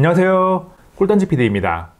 안녕하세요. 꿀단지 PD입니다.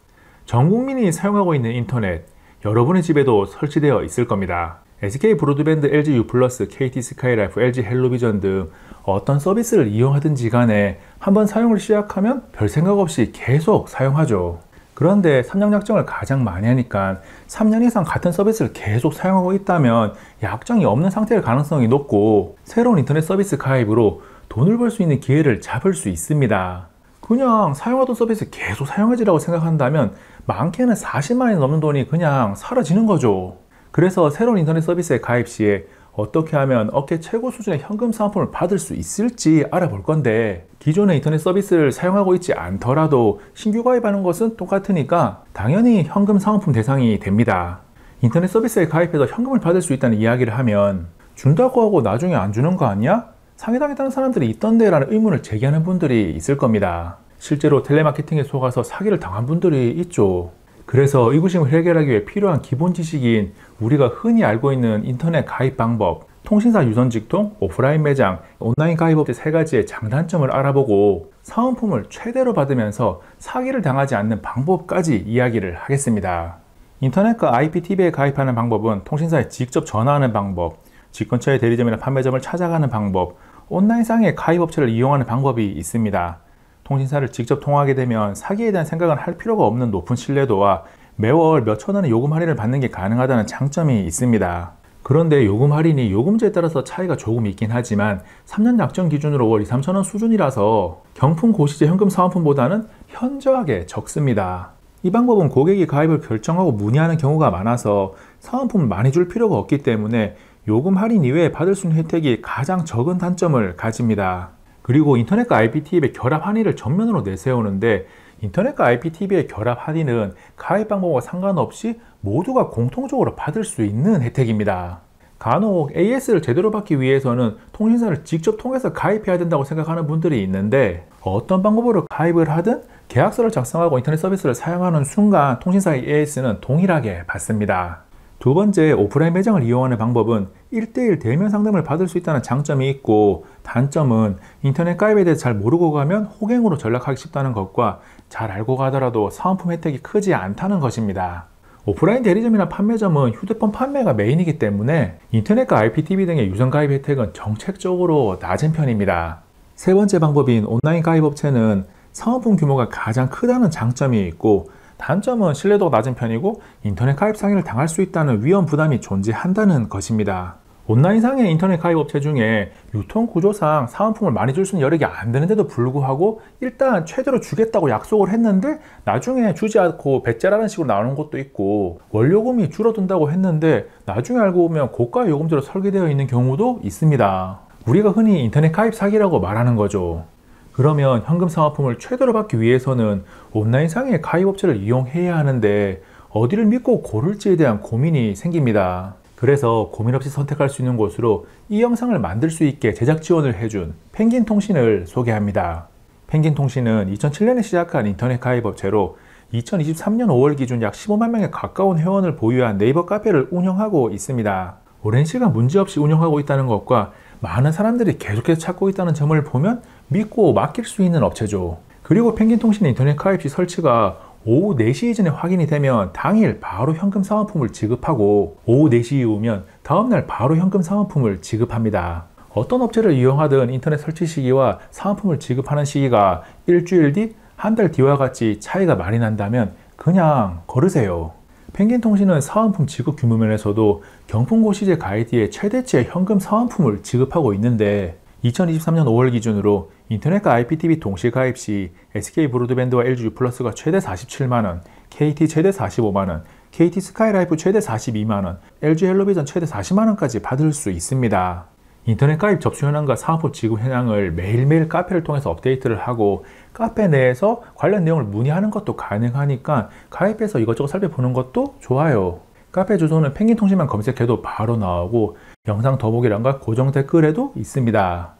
전 국민이 사용하고 있는 인터넷, 여러분의 집에도 설치되어 있을 겁니다. SK 브로드밴드, LG U+, KT 스카이라이프, LG 헬로비전 등 어떤 서비스를 이용하든지 간에 한번 사용을 시작하면 별 생각 없이 계속 사용하죠. 그런데 3년 약정을 가장 많이 하니까 3년 이상 같은 서비스를 계속 사용하고 있다면 약정이 없는 상태일 가능성이 높고, 새로운 인터넷 서비스 가입으로 돈을 벌 수 있는 기회를 잡을 수 있습니다. 그냥 사용하던 서비스 계속 사용하지라고 생각한다면 많게는 40만원이 넘는 돈이 그냥 사라지는 거죠. 그래서 새로운 인터넷 서비스에 가입 시에 어떻게 하면 업계 최고 수준의 현금 사은품을 받을 수 있을지 알아볼 건데, 기존의 인터넷 서비스를 사용하고 있지 않더라도 신규 가입하는 것은 똑같으니까 당연히 현금 사은품 대상이 됩니다. 인터넷 서비스에 가입해서 현금을 받을 수 있다는 이야기를 하면 준다고 하고 나중에 안 주는 거 아니야? 상해당했다는 사람들이 있던데 라는 의문을 제기하는 분들이 있을 겁니다. 실제로 텔레마케팅에 속아서 사기를 당한 분들이 있죠. 그래서 의구심을 해결하기 위해 필요한 기본 지식인 우리가 흔히 알고 있는 인터넷 가입 방법, 통신사 유선 직통, 오프라인 매장, 온라인 가입업체 3가지의 장단점을 알아보고 사은품을 최대로 받으면서 사기를 당하지 않는 방법까지 이야기를 하겠습니다. 인터넷과 IPTV에 가입하는 방법은 통신사에 직접 전화하는 방법, 집 근처의 대리점이나 판매점을 찾아가는 방법, 온라인상의 가입업체를 이용하는 방법이 있습니다. 통신사를 직접 통화하게 되면 사기에 대한 생각은 할 필요가 없는 높은 신뢰도와 매월 몇천 원의 요금 할인을 받는 게 가능하다는 장점이 있습니다. 그런데 요금 할인이 요금제에 따라서 차이가 조금 있긴 하지만 3년 약정 기준으로 월 2, 3천 원 수준이라서 경품 고시제 현금 사은품보다는 현저하게 적습니다. 이 방법은 고객이 가입을 결정하고 문의하는 경우가 많아서 사은품을 많이 줄 필요가 없기 때문에 요금 할인 이외에 받을 수 있는 혜택이 가장 적은 단점을 가집니다. 그리고 인터넷과 IPTV의 결합 할인을 전면으로 내세우는데, 인터넷과 IPTV의 결합 할인은 가입 방법과 상관없이 모두가 공통적으로 받을 수 있는 혜택입니다. 간혹 AS를 제대로 받기 위해서는 통신사를 직접 통해서 가입해야 된다고 생각하는 분들이 있는데, 어떤 방법으로 가입을 하든 계약서를 작성하고 인터넷 서비스를 사용하는 순간 통신사의 AS는 동일하게 받습니다. 두 번째, 오프라인 매장을 이용하는 방법은 1:1 대면 상담을 받을 수 있다는 장점이 있고, 단점은 인터넷 가입에 대해서 잘 모르고 가면 호갱으로 전락하기 쉽다는 것과 잘 알고 가더라도 사은품 혜택이 크지 않다는 것입니다. 오프라인 대리점이나 판매점은 휴대폰 판매가 메인이기 때문에 인터넷과 IPTV 등의 유선 가입 혜택은 정책적으로 낮은 편입니다. 세 번째 방법인 온라인 가입 업체는 사은품 규모가 가장 크다는 장점이 있고, 단점은 신뢰도가 낮은 편이고 인터넷 가입 상해를 당할 수 있다는 위험 부담이 존재한다는 것입니다. 온라인상의 인터넷 가입 업체 중에 유통 구조상 사은품을 많이 줄 수는 여력이 안 되는데도 불구하고 일단 최대로 주겠다고 약속을 했는데 나중에 주지 않고 배째라는 식으로 나오는 것도 있고, 원요금이 줄어든다고 했는데 나중에 알고 보면 고가 요금제로 설계되어 있는 경우도 있습니다. 우리가 흔히 인터넷 가입 사기라고 말하는 거죠. 그러면 현금 사은품을 최대로 받기 위해서는 온라인상의 가입업체를 이용해야 하는데 어디를 믿고 고를지에 대한 고민이 생깁니다. 그래서 고민 없이 선택할 수 있는 곳으로 이 영상을 만들 수 있게 제작 지원을 해준 펭귄통신을 소개합니다. 펭귄통신은 2007년에 시작한 인터넷 가입업체로 2023년 5월 기준 약 15만 명에 가까운 회원을 보유한 네이버 카페를 운영하고 있습니다. 오랜 시간 문제없이 운영하고 있다는 것과 많은 사람들이 계속해서 찾고 있다는 점을 보면 믿고 맡길 수 있는 업체죠. 그리고 펭귄통신의 인터넷 가입 시 설치가 오후 4시 이전에 확인이 되면 당일 바로 현금 사은품을 지급하고, 오후 4시 이후면 다음날 바로 현금 사은품을 지급합니다. 어떤 업체를 이용하든 인터넷 설치 시기와 사은품을 지급하는 시기가 일주일 뒤, 한 달 뒤와 같이 차이가 많이 난다면 그냥 걸으세요. 펭귄통신은 사은품 지급 규모 면에서도 경품고시제 가입 뒤에 최대치의 현금 사은품을 지급하고 있는데, 2023년 5월 기준으로 인터넷과 IPTV 동시 가입 시 SK 브로드밴드와 LG U+가 최대 47만원, KT 최대 45만원, KT 스카이라이프 최대 42만원, LG 헬로비전 최대 40만원까지 받을 수 있습니다. 인터넷 가입 접수 현황과 사은품 지급 현황을 매일매일 카페를 통해서 업데이트를 하고, 카페 내에서 관련 내용을 문의하는 것도 가능하니까 가입해서 이것저것 살펴보는 것도 좋아요. 카페 주소는 펭귄통신만 검색해도 바로 나오고 영상 더보기란과 고정 댓글에도 있습니다.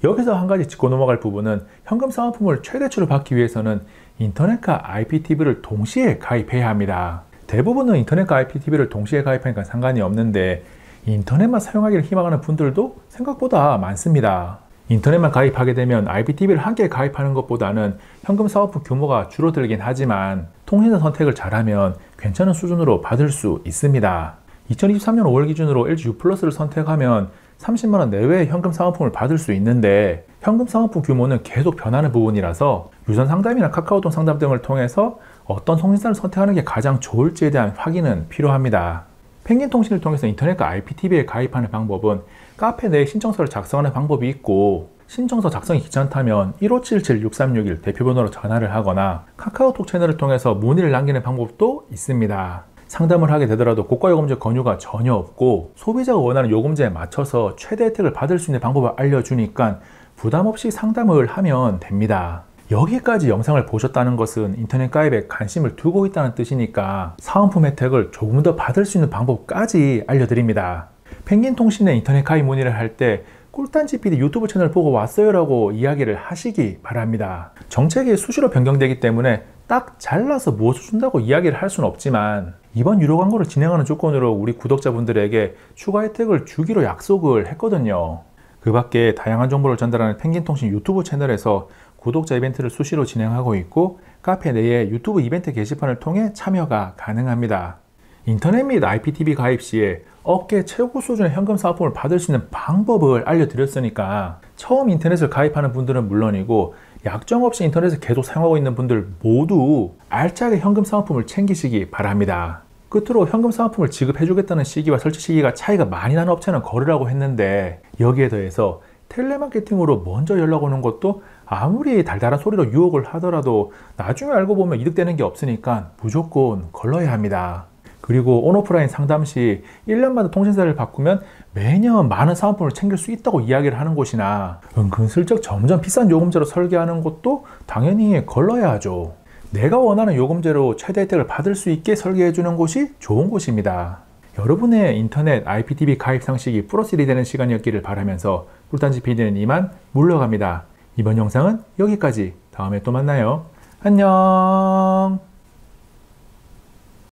여기서 한 가지 짚고 넘어갈 부분은, 현금 사은품을 최대치로 받기 위해서는 인터넷과 IPTV를 동시에 가입해야 합니다. 대부분은 인터넷과 IPTV를 동시에 가입하니까 상관이 없는데 인터넷만 사용하기를 희망하는 분들도 생각보다 많습니다. 인터넷만 가입하게 되면 IPTV를 함께 가입하는 것보다는 현금 사은품 규모가 줄어들긴 하지만 통신사 선택을 잘하면 괜찮은 수준으로 받을 수 있습니다. 2023년 5월 기준으로 LG U+를 선택하면 30만원 내외의 현금 사은품을 받을 수 있는데 현금 사은품 규모는 계속 변하는 부분이라서 유선 상담이나 카카오톡 상담 등을 통해서 어떤 통신사를 선택하는 게 가장 좋을지에 대한 확인은 필요합니다. 펭귄통신을 통해서 인터넷과 IPTV에 가입하는 방법은 카페 내에 신청서를 작성하는 방법이 있고 신청서 작성이 귀찮다면 1577-6361 대표번호로 전화를 하거나 카카오톡 채널을 통해서 문의를 남기는 방법도 있습니다. 상담을 하게 되더라도 고가 요금제 권유가 전혀 없고 소비자가 원하는 요금제에 맞춰서 최대 혜택을 받을 수 있는 방법을 알려주니까 부담 없이 상담을 하면 됩니다. 여기까지 영상을 보셨다는 것은 인터넷 가입에 관심을 두고 있다는 뜻이니까 사은품 혜택을 조금 더 받을 수 있는 방법까지 알려드립니다. 펭귄통신의 인터넷 가입 문의를 할 때 꿀단지 PD 유튜브 채널 보고 왔어요 라고 이야기를 하시기 바랍니다. 정책이 수시로 변경되기 때문에 딱 잘라서 무엇을 준다고 이야기를 할 수는 없지만 이번 유료 광고를 진행하는 조건으로 우리 구독자분들에게 추가 혜택을 주기로 약속을 했거든요. 그 밖에 다양한 정보를 전달하는 펭귄통신 유튜브 채널에서 구독자 이벤트를 수시로 진행하고 있고 카페 내에 유튜브 이벤트 게시판을 통해 참여가 가능합니다. 인터넷 및 IPTV 가입 시에 업계 최고 수준의 현금 사은품을 받을 수 있는 방법을 알려드렸으니까 처음 인터넷을 가입하는 분들은 물론이고 약정 없이 인터넷을 계속 사용하고 있는 분들 모두 알차게 현금 사은품을 챙기시기 바랍니다. 끝으로 현금 사은품을 지급해주겠다는 시기와 설치 시기가 차이가 많이 나는 업체는 거르라고 했는데 여기에 더해서 텔레마케팅으로 먼저 연락 오는 것도 아무리 달달한 소리로 유혹을 하더라도 나중에 알고 보면 이득되는 게 없으니까 무조건 걸러야 합니다. 그리고 온오프라인 상담 시 1년마다 통신사를 바꾸면 매년 많은 사은품을 챙길 수 있다고 이야기를 하는 곳이나 은근슬쩍 점점 비싼 요금제로 설계하는 곳도 당연히 걸러야 하죠. 내가 원하는 요금제로 최대 혜택을 받을 수 있게 설계해 주는 곳이 좋은 곳입니다. 여러분의 인터넷 IPTV 가입 상식이 플러스1이 되는 시간이었기를 바라면서 꿀단지 PD는 이만 물러갑니다. 이번 영상은 여기까지. 다음에 또 만나요. 안녕.